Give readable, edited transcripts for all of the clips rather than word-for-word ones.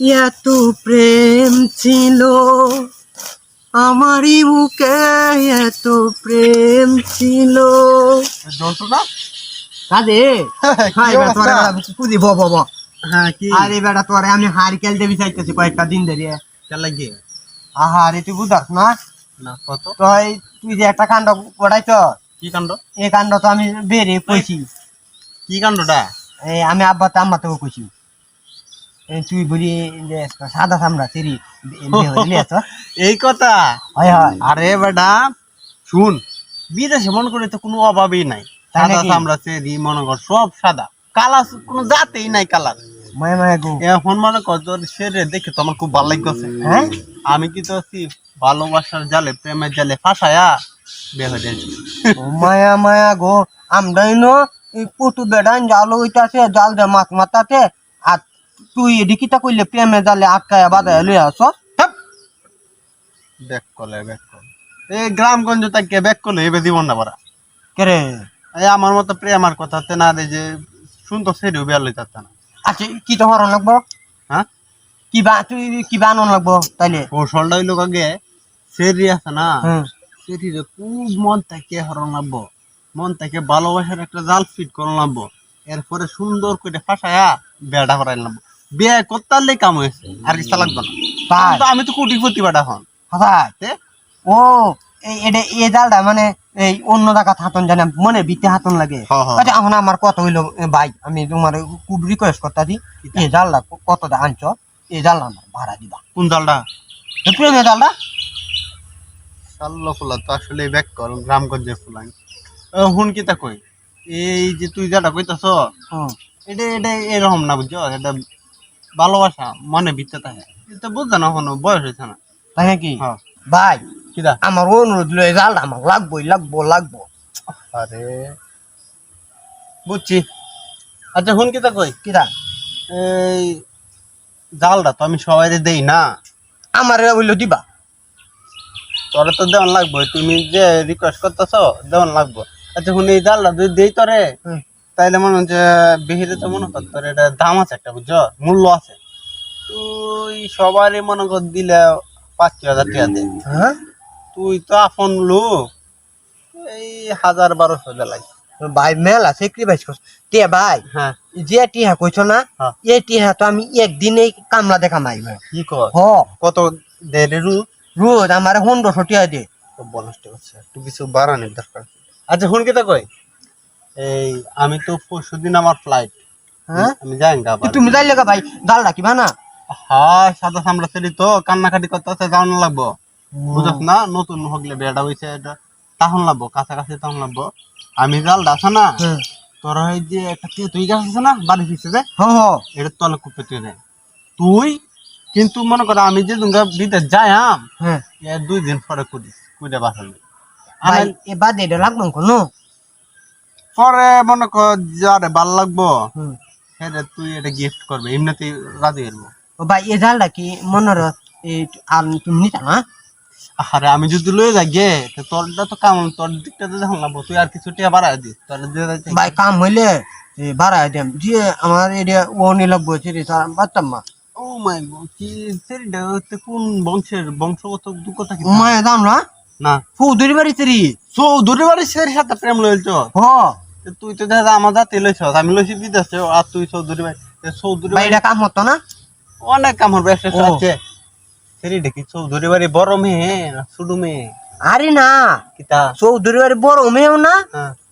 এত প্রেম ছিল আমারই বুকে, এত প্রেম ছিল। যন্ত্রণা কাজে হাই বেটা তোরে কুদি ব ব ব। হ্যাঁ কি আরে বেটা তোরে আমি হারিকেল দেবি চাইতেছি কয়েকটা দিন ধরে। কে লাগে আহারে তুই বুঝাস না? না কত তুই যে একটা কাণ্ড করাইছ, কি কাণ্ড এই কাণ্ড তো আমি বেরে কইছি। কি কাণ্ডটা আমি আব্বাতে আম্মাতেও কইছি। তুই বলি যে সাদা সামরা সেরি এই কথা। হয় হয়। আরে বেটা শুন, বিদেশে মনে করে তো কোনো অভাবই নাই। তাই সাদা নাকি? চামড়া চেরি মনে কর সব সাদা, কালার কোনো জাতেই নাই কালার। মায়া মায়া গো। এখন মনে কর তোর শরীরে দেখে তো আমার খুব ভালো লাগছে। হ্যাঁ আমি কি তো ভালোবাসার জালে প্রেমের জালে ফাঁসায়া বের হয়ে যাচ্ছি। ও মায়া মায়া গো। আমরাই নো পুটু বেড়ান জাল হইতাছে, জাল দে মাছ মাতাতে, আর তুই এদিকিটা কইলে প্রেমে জালে আটকায়া বাদায় লই আস। ব্যাক কলে এই গ্রামগঞ্জ তাকে ব্যাক করলে এবে জীবন না বড়া। কেরে এই আমার মতো প্রেমার কথাতে না রে যে শুনতো সেটাও বের লইতে না। আচ্ছা কি তো হরণ লাগবো? হ্যাঁ তুই কি বানন লাগবো তাইলে? কৌশলটা হইলো আগে সেরি আছে না, হুম সেরিরে খুব মন থেকে হরণ লাগবো, মন থেকে ভালোবাসার একটা জাল ফিট করন লাগবো। এরপরে সুন্দর করে ফাঁসায়া বেড়া করাই লাগবো। বিয়ে করতে পারলেই কাম হয়েছে, আর কিছু লাগবে না। তাই? আমি তো কোটিপতি বেটা হন। হাসাই ও এটা এ জালটা মানে এই অন্য জায়গা হাতন জানে মনে বিতে হাতন লাগে। আচ্ছা এখন আমার কত হইলো ভাই, আমি তোমার খুব রিকোয়েস্ট করতেছি, এই জালটা কত দা আনছ, এই জালটা আমার ভাড়া দিবা। কোন জালটা? প্রেমে জালটা। সাল্লো ফুলা তো আসলে ব্যাক কর গ্রামগঞ্জের ফুলান। হুন কি তা কই, এই যে তুই যেটা কইতাছ এটা এটা এরকম না বুঝছো, এটা ভালোবাসা মনে ভিতরে থাকে, এটা বুঝছো না, এখনো বয়স হয়েছে না। তাই নাকি? হ্যাঁ ভাই কিরা আমার অনুরোধ লই জালটা আমার লাগবো। আরে বুঝছি। আচ্ছা হুন কি তা কই, কিরা এই জালটা তো আমি সবাই দেই না, আমার হইলো দিবা। তোরে তো দেওয়ান লাগবো, তুমি যে রিকোয়েস্ট করতেছ দেওয়ান লাগবো। আচ্ছা হুন এই জালটা যদি দেই তোরে, তাইলে মনে হচ্ছে বিহিরে তো মনে কর তোর এটা দাম আছে একটা, বুঝছো, মূল্য আছে। তুই সবারই মনে কর দিলে ৫,০০০ টাকা দে। হ্যাঁ তুই তো আপন লোক, এই ১,০০০-১,২০০ দেলাই। ভাই মেলা সেক্রিফাইস করছ তে ভাই। হ্যাঁ যে টিহা কইছো না, হ্যাঁ। এ টিহা তো আমি একদিনেই কামলা দেখা মাই ভাই। কি কর হ কত দে রে রু? রোজ আমার ১৫০০ টিহা দে। বনষ্ট হচ্ছে, একটু কিছু বাড়ানোর দরকার। আচ্ছা শুন কি তা কই, এই আমি তো পরশুদিন আমার ফ্লাইট, হ্যাঁ আমি যাই না আবার। তুমি যাইলে ভাই জাল রাখিবা না? হ্যাঁ সাদা সামলা সেরি তো কান্নাকাটি করতে যাওয়ানো লাগবো, বুঝছ না, নতুন হগলে বেড়া হয়েছে এটা, তখন লাগবো কাছাকাছি, তখন লাগবো। আমি জালটা আছে না, তোরা ওই যে একটা তুই গাছ আছে না বাড়ি পিছিয়ে যায়, এটা তলে কুপে তুই নেয় তুই। কিন্তু মনে করো আমি যে তুমি বিদেশ যাই হ্যাঁ 2 দিন পরে কুড়ে বাসালি ভাই এবার এটা লাগবো কোনো। পরে মনে কর যারে ভাল লাগবো সেটা তুই এটা গিফট করবে, এমনিতেই রাজি হইব। ও ভাই এ জালটা কি মনে আর তুমি নিতা না? আরে আমি যদি লয়ে যাই গে তোরটা তো কাম, তোর দিকটা তো দেখুন লাগবো, তুই আর কিছু টিয়া বাড়াই দিস তোর ভাই কাম হইলে বাড়াই দেম, যে আমার এরিয়া ও নি লাগবো সেটি স্যার আমি পারতাম না। ও মাই গড, কি সেটা হচ্ছে কোন বংশগত কথা কি? মায়া দাম না না চৌধুরী বাড়ি সেরি। চৌধুরী বাড়ি সেরি সাথে প্রেম লইছ? হ তুই তো দেখা আমার জাতি লইছ, আমি লইছি বিদেশে, আর তুই চৌধুরী বাড়ি। চৌধুরী ভাই বাড়ি এটা কাম হতো না? অনেক কাম হবে আছে সেরি দেখি। চৌধুরী বাড়ি বড় মেয়ে না ছোট মেয়ে? আরে না কিতা চৌধুরী বাড়ি বড় মেয়েও না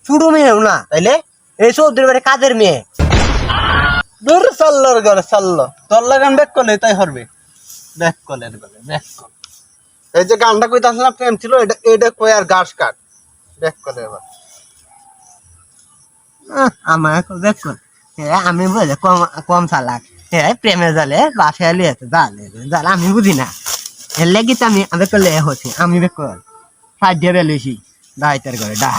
ছোট মেয়েও না, তাইলে এই চৌধুরী বাড়ি কাজের মেয়ে। দূর চাল্লোর ঘরে চাল্লো, তোর লাগান ব্যাক করলে তাই হরবে। ব্যাক কলের গলে ব্যাক কল, এই যে গানটা কইতে আসলাম প্রেম ছিল, এটা এটা কই আর ঘাস কাট ব্যাক করে এবার। আমার দেখুন আমি বুঝে কম কম চালাক, প্রেমে জালে বাসায় লিয়েছে জালে জালে আমি বুঝি না, এর লেগে তো আমি করলে হচ্ছে আমি বেক কর সাহায্য বেলুছি দায়িত্বের ঘরে ডা